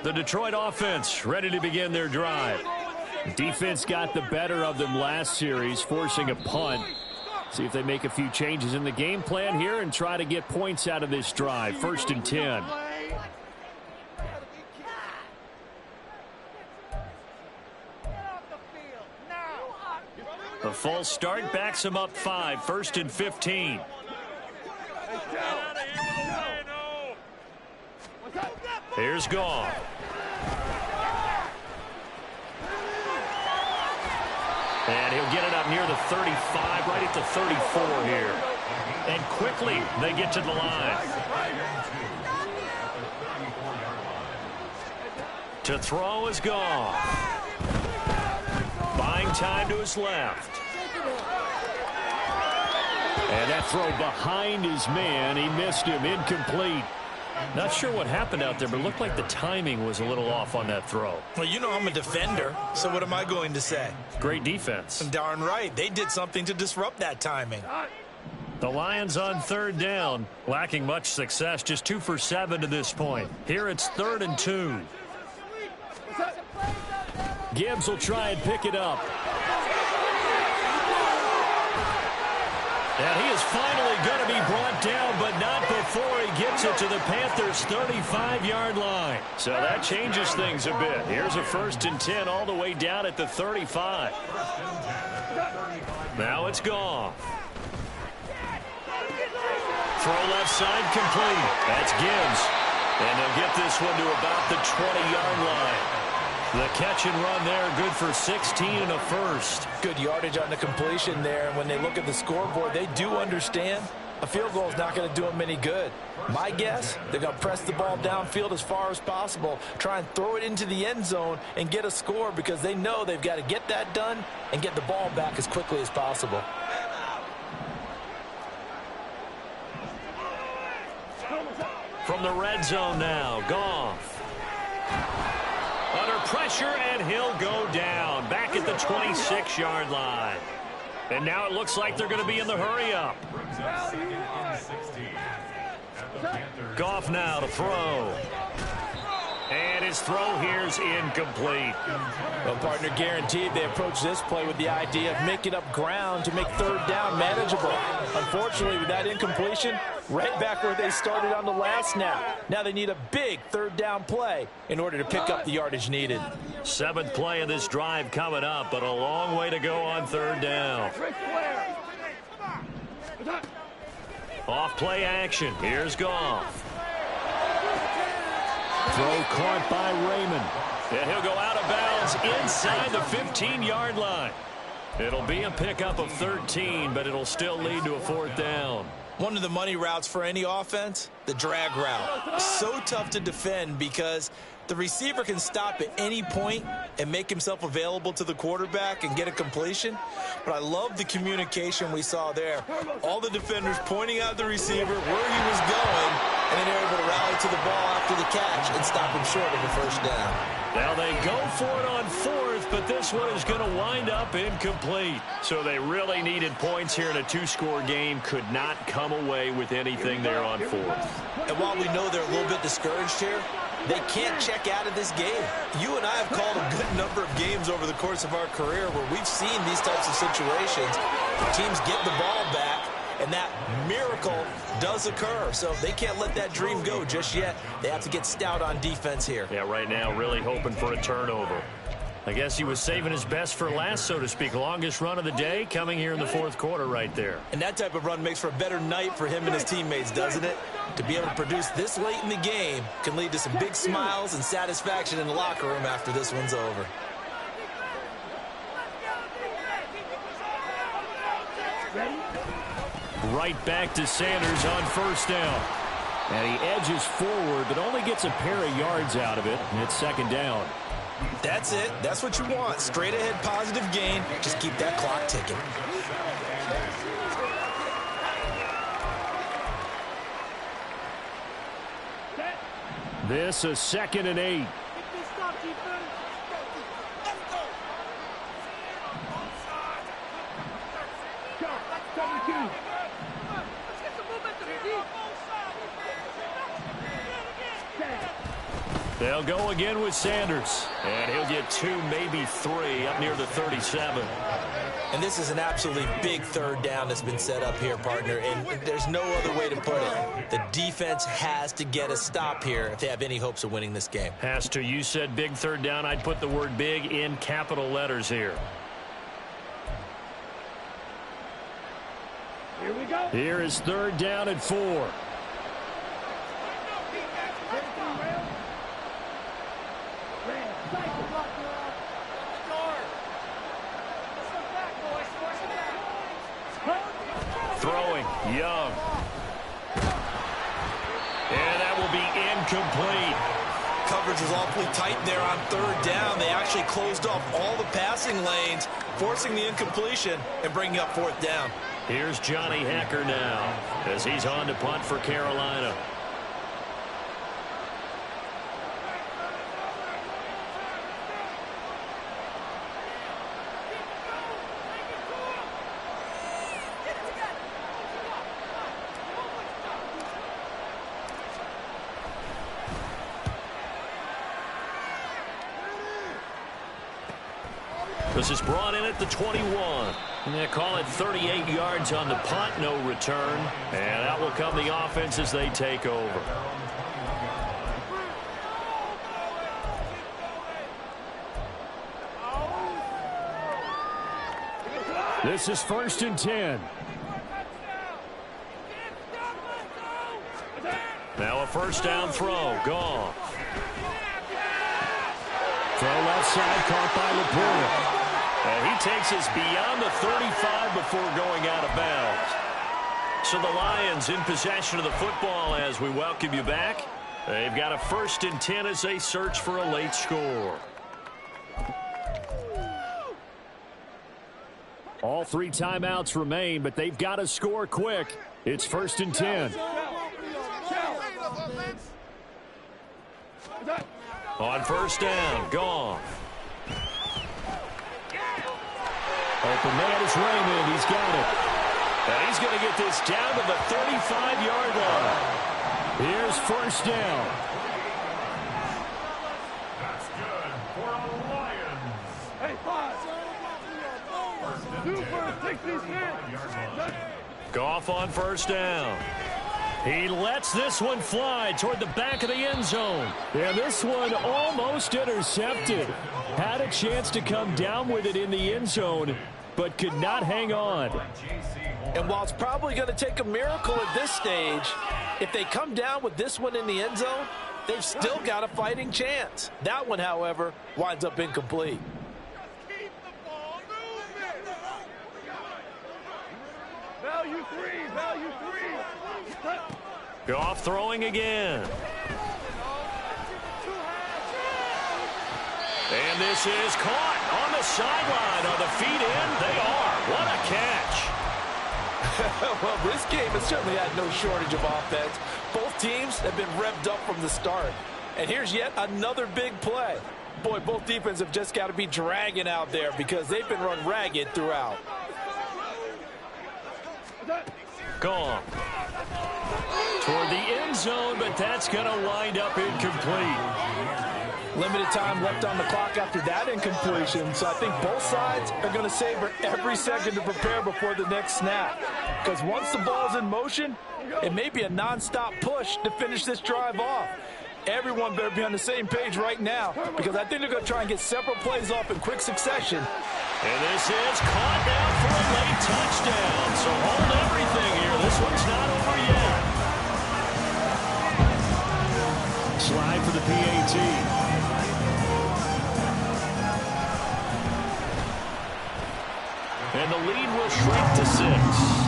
The Detroit offense ready to begin their drive. Defense got the better of them last series, forcing a punt. See if they make a few changes in the game plan here and try to get points out of this drive. 1st and 10. A false start backs him up 5. 1st and 15. Here's Goff. And he'll get it up near the 35, right at the 34 here. And quickly, they get to the line. To throw is Goff. Buying time to his left. And that throw behind his man. He missed him, incomplete. Not sure what happened out there, but it looked like the timing was a little off on that throw. Well, you know I'm a defender, so what am I going to say? Great defense. Darn right. They did something to disrupt that timing. The Lions on 3rd down, lacking much success, just 2 for 7 to this point. Here it's 3rd and 2. Gibbs will try and pick it up. And he is finally going to be brought down, but not before he gets it to the Panthers' 35-yard line. So that changes things a bit. Here's a 1st and 10 all the way down at the 35. Now it's Goff. Throw left side complete. That's Gibbs. And they'll get this one to about the 20-yard line. The catch and run there, good for 16 and a first. Good yardage on the completion there. And when they look at the scoreboard, they do understand a field goal is not going to do them any good. My guess, they're going to press the ball downfield as far as possible, try and throw it into the end zone and get a score because they know they've got to get that done and get the ball back as quickly as possible. From the red zone now, Goff. Under pressure, and he'll go down. Back at the 26-yard line. And now it looks like they're going to be in the hurry-up. Goff now to throw. And his throw here's incomplete. Well, partner, guaranteed they approach this play with the idea of making up ground to make 3rd down manageable. Unfortunately, with that incompletion, right back where they started on the last snap. Now they need a big 3rd down play in order to pick up the yardage needed. 7th play of this drive coming up, but a long way to go on 3rd down. Off play action. Here's Goff. Throw caught by Raymond. And he'll go out of bounds inside the 15-yard line. It'll be a pickup of 13, but it'll still lead to a 4th down. One of the money routes for any offense, the drag route. So tough to defend because the receiver can stop at any point and make himself available to the quarterback and get a completion. But I love the communication we saw there. All the defenders pointing out the receiver where he was going, and then they're able to rally to the ball after the catch and stop him short of a 1st down. Now they go for it on 4th, but this one is going to wind up incomplete. So they really needed points here in a 2-score game. Could not come away with anything there on 4th. And while we know they're a little bit discouraged here, they can't check out of this game. You and I have called a good number of games over the course of our career where we've seen these types of situations. Teams get the ball back, and that miracle does occur. So they can't let that dream go just yet. They have to get stout on defense here. Yeah, right now really hoping for a turnover. I guess he was saving his best for last, so to speak. Longest run of the day coming here in the 4th quarter right there. And that type of run makes for a better night for him and his teammates, doesn't it? To be able to produce this late in the game can lead to some big smiles and satisfaction in the locker room after this one's over. Right back to Sanders on 1st down. And he edges forward, but only gets a pair of yards out of it, and it's 2nd down. That's it. That's what you want. Straight ahead positive gain. Just keep that clock ticking. This is 2nd and 8. They'll go again with Sanders. And he'll get 2, maybe 3, up near the 37. And this is an absolutely big 3rd down that's been set up here, partner. And there's no other way to put it. The defense has to get a stop here if they have any hopes of winning this game. Has to. You said big 3rd down. I'd put the word big in capital letters here. Here we go. Here is 3rd down and 4. Throwing, Young. And that will be incomplete. Coverage was awfully tight there on 3rd down. They actually closed off all the passing lanes, forcing the incompletion and bringing up 4th down. Here's Johnny Hacker now as he's on to punt for Carolina. This is brought in at the 21. And they call it 38 yards on the punt, no return. And out will come the offense as they take over. This is 1st and 10. Now a first down throw. Gone. Throw left side, caught by LaPorta. And he takes us beyond the 35 before going out of bounds. So the Lions in possession of the football as we welcome you back. They've got a 1st and 10 as they search for a late score. All 3 timeouts remain, but they've got to score quick. It's 1st and 10. On first down, gone. Open man is Raymond. He's got it. And he's going to get this down to the 35-yard line. Here's 1st down. That's good for the Lions. Hey, Goff on first down. He lets this one fly toward the back of the end zone. And this one almost intercepted. Had a chance to come down with it in the end zone, but could not hang on. And while it's probably going to take a miracle at this stage, if they come down with this one in the end zone, they've still got a fighting chance. That one, however, winds up incomplete. Value three. Goff throwing again. And this is caught on the sideline. Are the feet in? They are. What a catch. Well, this game has certainly had no shortage of offense. Both teams have been revved up from the start. And here's yet another big play. Boy, both defenses have just got to be dragging out there because they've been run ragged throughout. Gone. Toward the end zone, but that's going to wind up incomplete. Limited time left on the clock after that incompletion, so I think both sides are going to savor every second to prepare before the next snap. Because once the ball's in motion, it may be a nonstop push to finish this drive off. Everyone better be on the same page right now, because I think they're going to try and get several plays off in quick succession. And this is caught down for a late touchdown. So hold everything here. This one's not over yet. Slide for the PAT. And the lead will shrink to 6.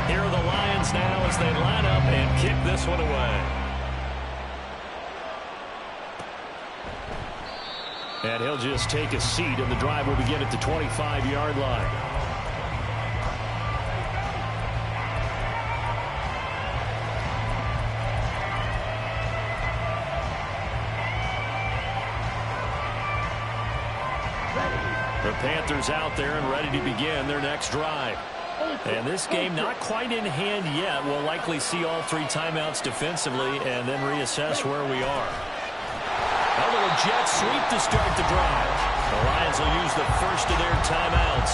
Here are the Lions now as they line up and kick this one away. And he'll just take a seat, and the drive will begin at the 25-yard line. The Panthers out there and ready to begin their next drive. And this game not quite in hand yet. We'll likely see all 3 timeouts defensively and then reassess where we are. A little jet sweep to start the drive. The Lions will use the first of their timeouts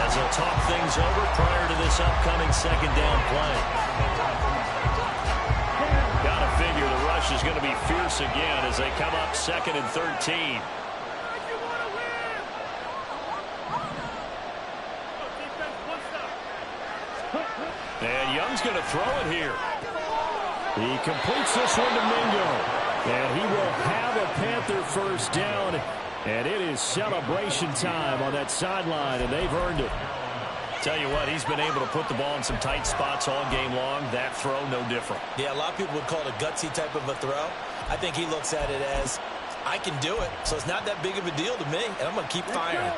as they'll talk things over prior to this upcoming second down play. Gotta figure the rush is going to be fierce again as they come up 2nd and 13. And Young's going to throw it here. He completes this one to Mingo. And he will have a Panther first down. And it is celebration time on that sideline, and they've earned it. Tell you what, he's been able to put the ball in some tight spots all game long. That throw, no different. Yeah, a lot of people would call it a gutsy type of a throw. I think he looks at it as, I can do it, so it's not that big of a deal to me, and I'm going to keep firing.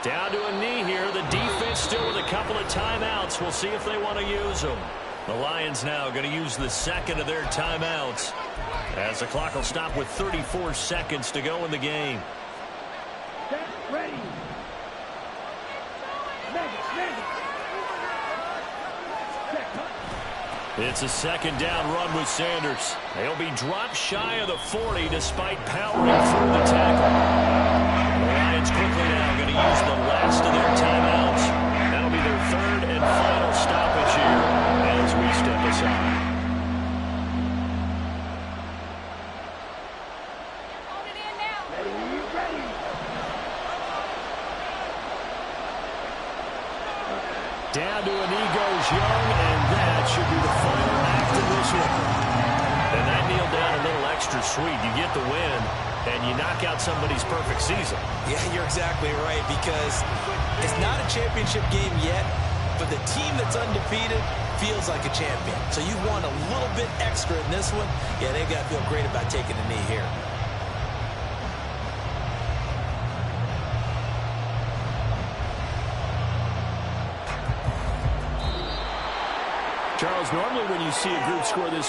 Down to a knee here. The defense Lions still with a couple of timeouts. We'll see if they want to use them. The Lions now going to use the second of their timeouts, as the clock will stop with 34 seconds to go in the game. Get ready. It's a second down run with Sanders. They'll be dropped shy of the 40 despite powering through the tackle. The Lions quickly now going to use the last of their timeouts. That'll be their third and final stoppage here as we step aside. Down to an knee goes Young, and that should be the final act of this one. And that kneel down a little extra sweet. You get the win, and you knock out somebody's perfect season. Yeah, you're exactly right, because it's not a championship game yet, but the team that's undefeated feels like a champion. So you want a little bit extra in this one. Yeah, they've got to feel great about taking a knee here. Charles, normally when you see a group score this